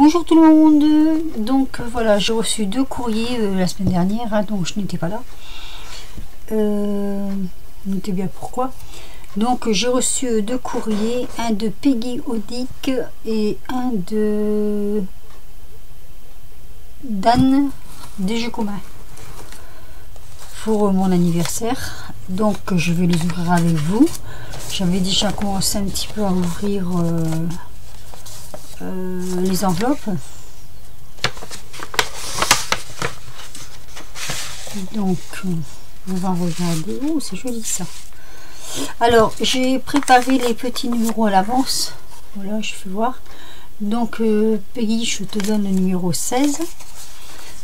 Bonjour tout le monde. Donc voilà, j'ai reçu 2 courriers la semaine dernière, hein, donc je n'étais pas là. Notez bien pourquoi. Donc j'ai reçu 2 courriers, un de Peggy Odic et un de Dan des jeux communs pour mon anniversaire. Donc je vais les ouvrir avec vous. J'avais déjà commencé un petit peu à ouvrir les enveloppes. Donc on va regarder. Oh, c'est joli ça. Alors j'ai préparé les petits numéros à l'avance. Voilà, je fais voir. Donc Peggy, je te donne le numéro 16.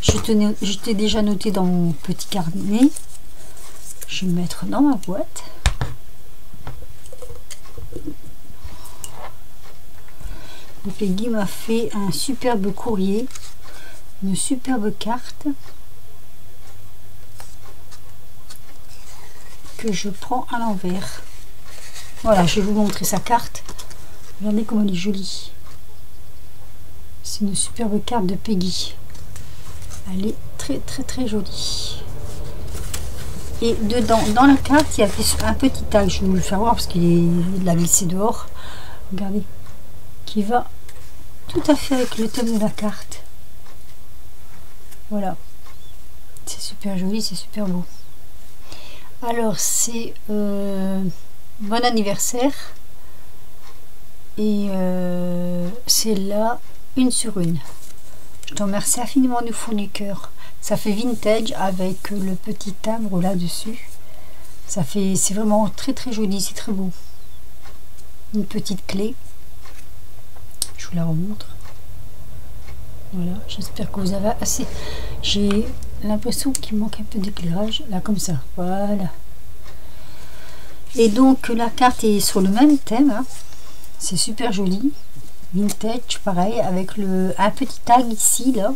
Je t'ai déjà noté dans mon petit carnet. Je vais le mettre dans ma boîte. Et Peggy m'a fait un superbe courrier, une superbe carte que je prends à l'envers. Voilà, je vais vous montrer sa carte. Regardez comme elle est jolie. C'est une superbe carte de Peggy. Elle est très jolie. Et dedans, dans la carte, il y a un petit tag. Je vais vous le faire voir parce qu'il l'a glissé dehors. Regardez. Qui va tout à fait avec le thème de la carte. Voilà. C'est super joli, c'est super beau. Alors, c'est bon anniversaire. Et c'est là, 1 sur 1. Je te remercie infiniment du fond du cœur. Ça fait vintage avec le petit timbre là-dessus. C'est vraiment très joli, c'est très beau. Une petite clé. Je vous la remontre. Voilà, j'espère que vous avez assez. J'ai l'impression qu'il manque un peu d'éclairage. Là, comme ça. Voilà. Et donc, la carte est sur le même thème. Hein. C'est super joli. Vintage, pareil, avec un petit tag ici, là.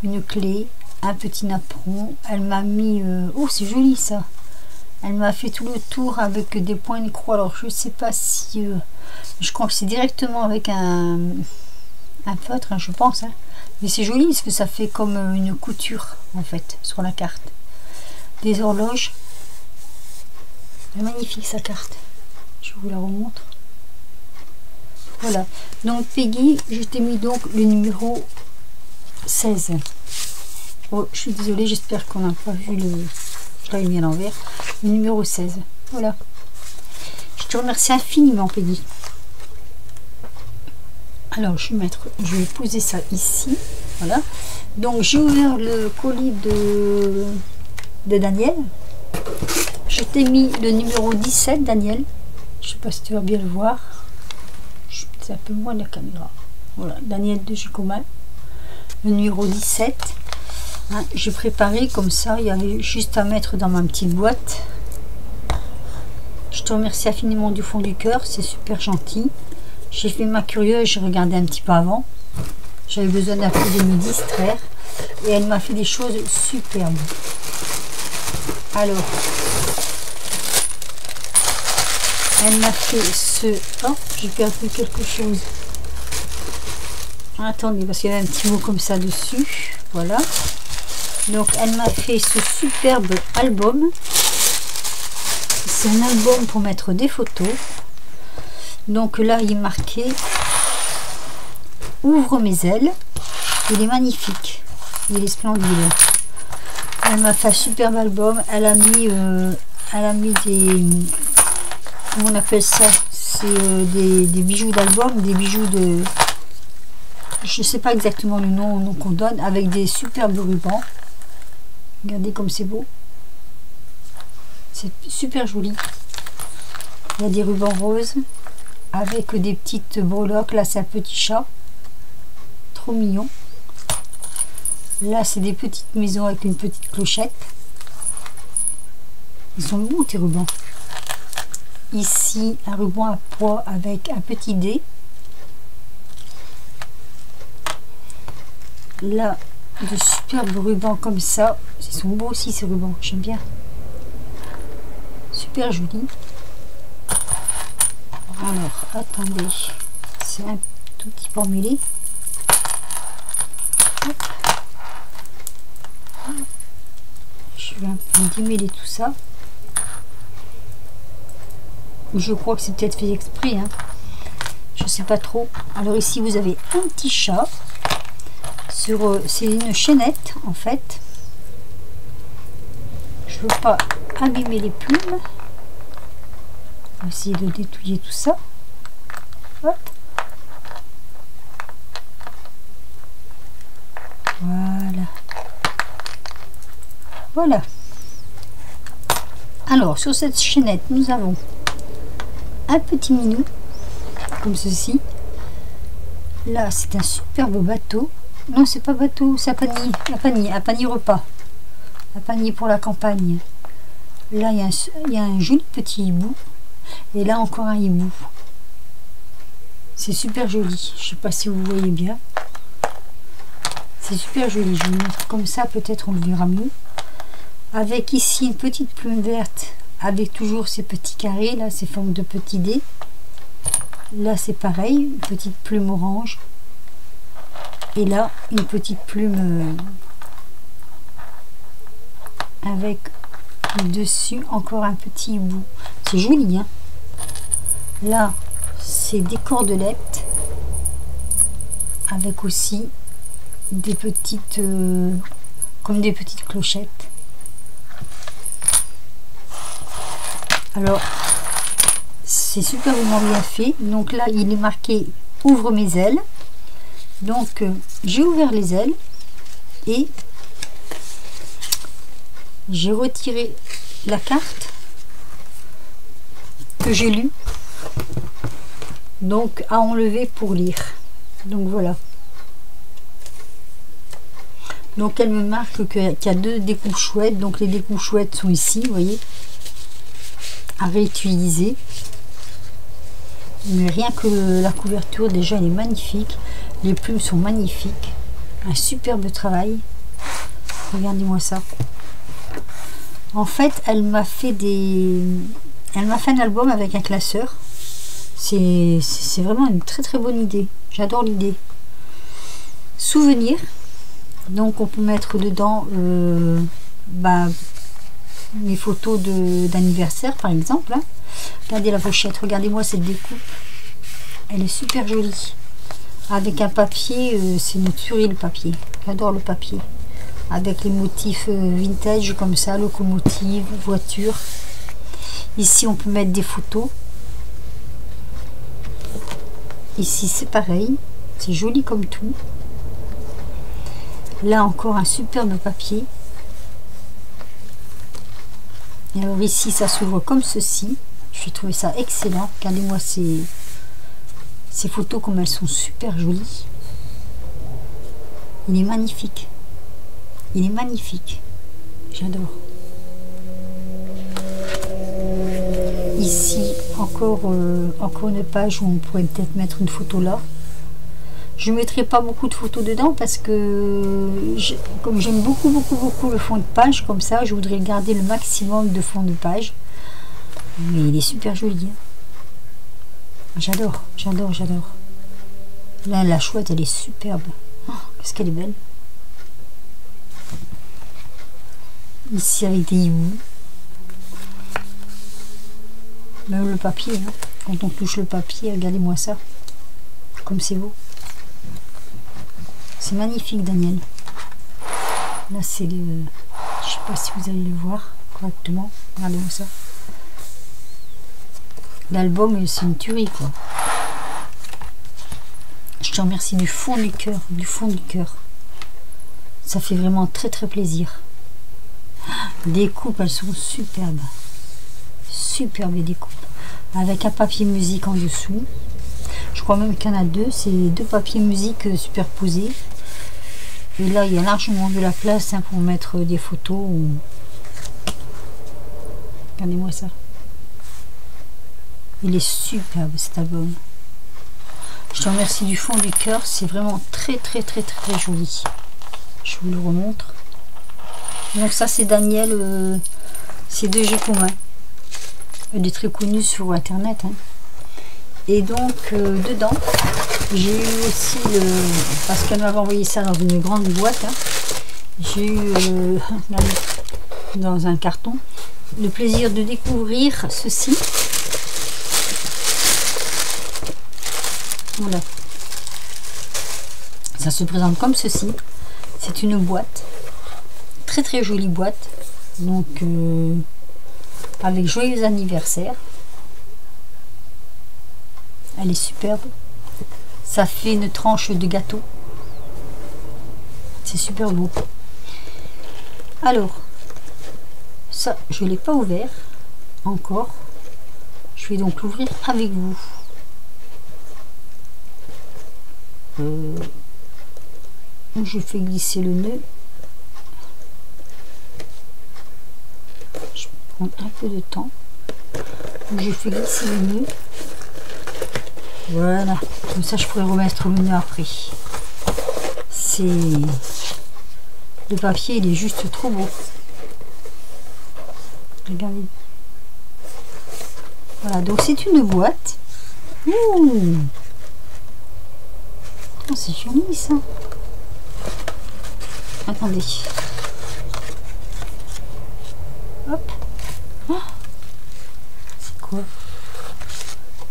Une clé, un petit napperon. Elle m'a mis... oh, c'est joli, ça. Elle m'a fait tout le tour avec des points de croix. Alors, je sais pas si... je crois que c'est directement avec un feutre, hein, je pense. Hein. Mais c'est joli parce que ça fait comme une couture, en fait, sur la carte. Des horloges. Elle est magnifique, sa carte. Je vous la remontre. Voilà. Donc, Peggy, je t'ai mis donc le numéro 16. Oh, je suis désolée, j'espère qu'on n'a pas vu le... Je l'avais mis à l'envers. Le numéro 16. Voilà. Je te remercie infiniment, Peggy. Alors, je vais poser ça ici. Voilà. Donc, j'ai ouvert le colis de Daniel. Je t'ai mis le numéro 17, Daniel. Je sais pas si tu vas bien le voir. C'est un peu moins de la caméra. Voilà, Daniel de jeux communs. Le numéro 17. Hein, j'ai préparé comme ça. Il y avait juste à mettre dans ma petite boîte. Je te remercie infiniment du fond du cœur. C'est super gentil. J'ai fait ma curieuse. J'ai regardé un petit peu avant. J'avais besoin d'un peu de me distraire. Et elle m'a fait des choses superbes. Alors, elle m'a fait ce... Oh, j'ai perdu quelque chose. Attendez, parce qu'il y a un petit mot comme ça dessus. Voilà. Donc, elle m'a fait ce superbe album. C'est un album pour mettre des photos. Donc là, il est marqué « Ouvre mes ailes ». Il est magnifique. Il est splendide. Elle m'a fait un superbe album. Elle a mis des... Comment on appelle ça? C'est des bijoux d'album, des bijoux de... Je sais pas exactement le nom qu'on donne, avec des superbes rubans. Regardez comme c'est beau. C'est super joli. Il y a des rubans roses avec des petites breloques. Là, c'est un petit chat. Trop mignon. Là, c'est des petites maisons avec une petite clochette. Ils sont beaux, tes rubans. Ici, un ruban à pois avec un petit dé. Là, de superbes rubans comme ça. Ils sont beaux aussi, ces rubans. J'aime bien. Super joli. Alors, attendez. C'est un tout petit peu emmêlé. Hop. Je vais un peu démêler tout ça. Je crois que c'est peut-être fait exprès, hein. Je sais pas trop. Alors ici vous avez un petit chat. C'est une chaînette en fait. Je veux pas abîmer les plumes. On va essayer de détouiller tout ça. Hop. Voilà. Voilà. Alors sur cette chaînette nous avons un petit minou comme ceci. Là c'est un superbe bateau. Non, c'est pas bateau, c'est un panier repas. Un panier pour la campagne. Là il y a un joli petit hibou. Et là encore un hibou. C'est super joli. Je sais pas si vous voyez bien. C'est super joli. Je vais le mettre comme ça, peut-être on le verra mieux. Avec ici une petite plume verte. Avec toujours ces petits carrés. Là, ces formes de petits dés. Là, c'est pareil. Une petite plume orange. Et là, une petite plume avec dessus encore un petit hibou. C'est joli, hein. Là, c'est des cordelettes avec aussi des petites comme des petites clochettes. Alors c'est superbement bien fait. Donc là il est marqué ouvre mes ailes. Donc j'ai ouvert les ailes et j'ai retiré la carte que j'ai lue, donc à enlever pour lire. Donc voilà. Donc elle me marque qu'il y a deux découpes chouettes. Donc les découpes chouettes sont ici, vous voyez, à réutiliser. Mais rien que la couverture déjà elle est magnifique. Les plumes sont magnifiques. Un superbe travail. Regardez-moi ça. En fait, elle m'a fait un album avec un classeur. C'est vraiment une très très bonne idée. J'adore l'idée. Souvenirs. Donc on peut mettre dedans mes photos d'anniversaire par exemple. Hein. Regardez la pochette. Regardez-moi cette découpe. Elle est super jolie. Avec un papier, c'est une tuerie le papier. J'adore le papier. Avec les motifs vintage comme ça, locomotive, voiture. Ici on peut mettre des photos. Ici c'est pareil, c'est joli comme tout. Là encore un superbe papier. Et alors ici ça s'ouvre comme ceci. J'ai trouvé ça excellent. Regardez-moi ces photos comme elles sont super jolies. Il est magnifique. Il est magnifique. J'adore. Ici, encore une page où on pourrait peut-être mettre une photo là. Je ne mettrai pas beaucoup de photos dedans parce que comme j'aime beaucoup le fond de page, comme ça, je voudrais garder le maximum de fond de page. Mais il est super joli. Hein. J'adore, j'adore, j'adore. Là, la chouette, elle est superbe. Oh, qu'est-ce qu'elle est belle. Ici avec des hiboux. Même le papier, hein. Quand on touche le papier, regardez-moi ça. Comme c'est beau. C'est magnifique, Daniel. Là, c'est le... Je sais pas si vous allez le voir correctement. Regardez-moi ça. L'album, c'est une tuerie, quoi. Je te remercie du fond du cœur, du fond du cœur. Ça fait vraiment très très plaisir. Les coupes, elles sont superbes. Superbes les découpes. Avec un papier musique en dessous. Je crois même qu'il y en a deux. C'est deux papiers musique superposés. Et là, il y a largement de la place hein, pour mettre des photos. Ou... Regardez-moi ça. Il est superbe cet album. Je te remercie du fond du cœur. C'est vraiment très très très très joli. Je vous le remontre. Donc ça c'est Daniel. C'est de G commun. Il est très connu sur internet. Hein. Et donc dedans, J'ai eu aussi parce qu'elle m'avait envoyé ça dans une grande boîte, hein. J'ai eu dans un carton le plaisir de découvrir ceci. Voilà. Ça se présente comme ceci. C'est une boîte. Très très jolie boîte. Donc avec joyeux anniversaire. Elle est superbe. Ça fait une tranche de gâteau. C'est super beau. Alors, ça, je ne l'ai pas ouvert encore. Je vais donc l'ouvrir avec vous. Je fais glisser le nœud. Je prends un peu de temps. Je fais glisser le nœud. Voilà. Comme ça, je pourrais remettre le nœud après. C'est... Le papier, il est juste trop beau. Regardez. Voilà, donc c'est une boîte. Ouh, oh, c'est joli ça. Attendez. Hop. Oh, c'est quoi?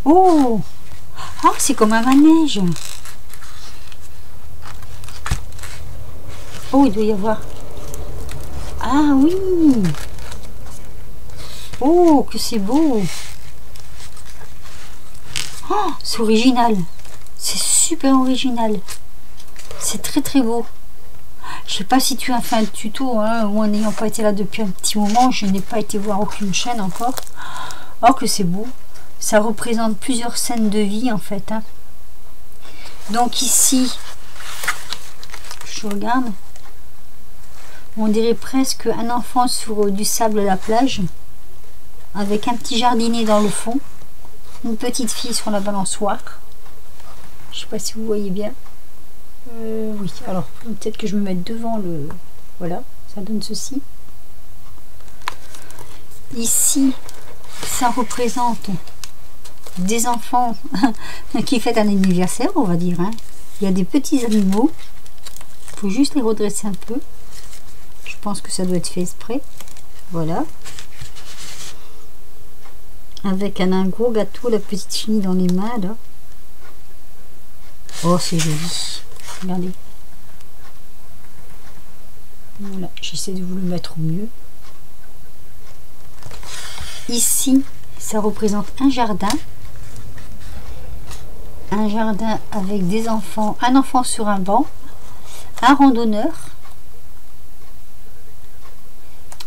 Oh, ah, c'est comme un manège. Oh, il doit y avoir... Ah oui. Oh, que c'est beau. Oh, c'est original. C'est super original. C'est très très beau. Je sais pas si tu as fait un tuto, hein, ou en n'ayant pas été là depuis un petit moment. Je n'ai pas été voir aucune chaîne encore. Oh, que c'est beau. Ça représente plusieurs scènes de vie en fait, hein. Donc ici, je regarde. On dirait presque un enfant sur du sable à la plage, avec un petit jardinier dans le fond, une petite fille sur la balançoire. Je sais pas si vous voyez bien. Oui, alors peut-être que je me mette devant le... Voilà, ça donne ceci. Ici, ça représente des enfants qui fêtent un anniversaire, on va dire, hein. Il y a des petits animaux. Il faut juste les redresser un peu. Je pense que ça doit être fait exprès. Voilà. Avec un gros gâteau, la petite fille dans les mains, là. Oh, c'est joli. Regardez. Voilà, j'essaie de vous le mettre au mieux. Ici, ça représente un jardin. Un jardin avec des enfants. Un enfant sur un banc. Un randonneur.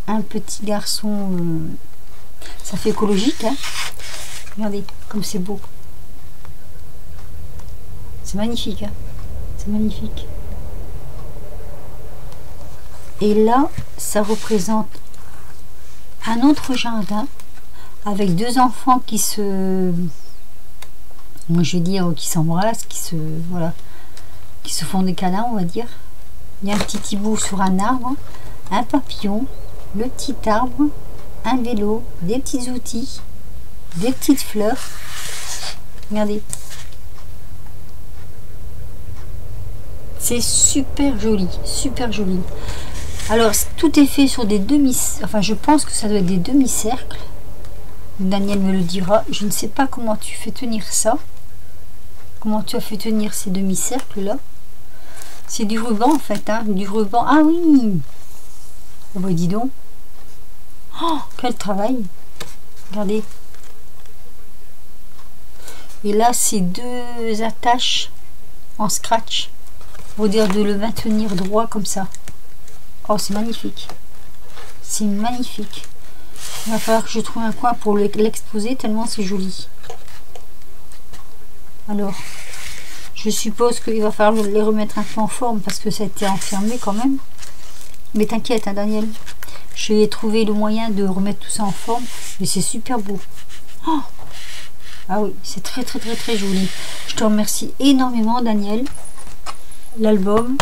Un petit garçon, ça fait écologique, hein. Regardez comme c'est beau, c'est magnifique, hein. C'est magnifique. Et là, ça représente un autre jardin avec deux enfants qui se, moi je vais dire, qui s'embrassent, qui se, voilà, qui se font des câlins, on va dire. Il y a un petit hibou sur un arbre, un papillon, le petit arbre, un vélo, des petits outils, des petites fleurs. Regardez. C'est super joli, super joli. Alors, tout est fait sur des demi... Enfin, je pense que ça doit être des demi-cercles. Daniel me le dira. Je ne sais pas comment tu fais tenir ça. Comment tu as fait tenir ces demi-cercles-là. C'est du ruban, en fait, hein. Du ruban. Ah oui. Oh bah dis donc. Oh, quel travail. Regardez. Et là, c'est deux attaches en scratch. Pour dire de le maintenir droit comme ça. Oh, c'est magnifique. C'est magnifique. Il va falloir que je trouve un coin pour l'exposer tellement c'est joli. Alors, je suppose qu'il va falloir les remettre un peu en forme parce que ça a été enfermé quand même. Mais t'inquiète, hein, Daniel. Je vais trouver le moyen de remettre tout ça en forme. Mais c'est super beau. Oh, ah oui, c'est très très très très joli. Je te remercie énormément, Daniel. L'album.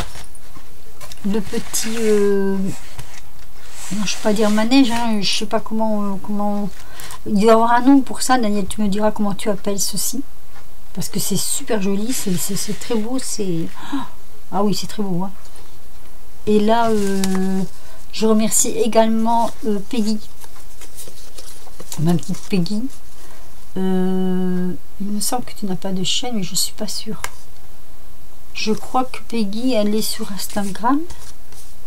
Le petit... je ne vais pas dire manège. Hein, je sais pas comment... Il doit y avoir un nom pour ça, Daniel. Tu me diras comment tu appelles ceci. parce que c'est super joli, c'est très beau, c'est... Ah oui, c'est très beau, hein. Et là, je remercie également Peggy, ma petite Peggy. Il me semble que tu n'as pas de chaîne, mais je suis pas sûre. Je crois que Peggy, elle est sur Instagram.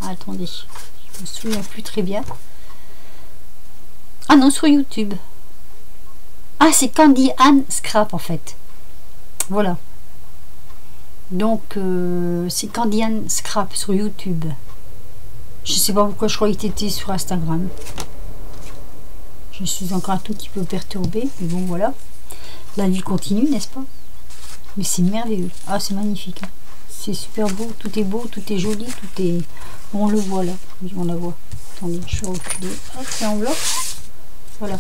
Ah, attendez, je me souviens plus très bien. Ah non, sur YouTube. Ah, c'est Candy Anne Scrap en fait. Voilà. Donc, c'est Candy Anne Scrap sur YouTube. Je sais pas pourquoi je croyais que tu étais sur Instagram. Je suis encore un tout petit peu perturbée. Mais bon, voilà. La vie continue, n'est-ce pas? Mais c'est merveilleux. Ah, c'est magnifique. Hein. C'est super beau. Tout est beau, tout est joli, tout est... Bon, on le voit là. Oui, on la voit. Attendez, je vais reculer. Hop, c'est en bloc. Voilà.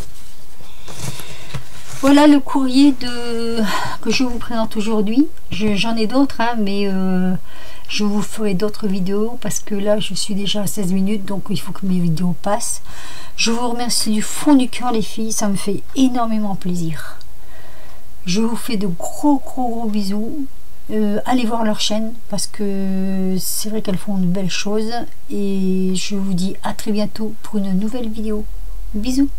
Voilà le courrier que je vous présente aujourd'hui. J'en ai d'autres, hein, mais je vous ferai d'autres vidéos parce que là, je suis déjà à 16 minutes, donc il faut que mes vidéos passent. Je vous remercie du fond du cœur, les filles. Ça me fait énormément plaisir. Je vous fais de gros bisous. Allez voir leur chaîne parce que c'est vrai qu'elles font de belles choses. Et je vous dis à très bientôt pour une nouvelle vidéo. Bisous.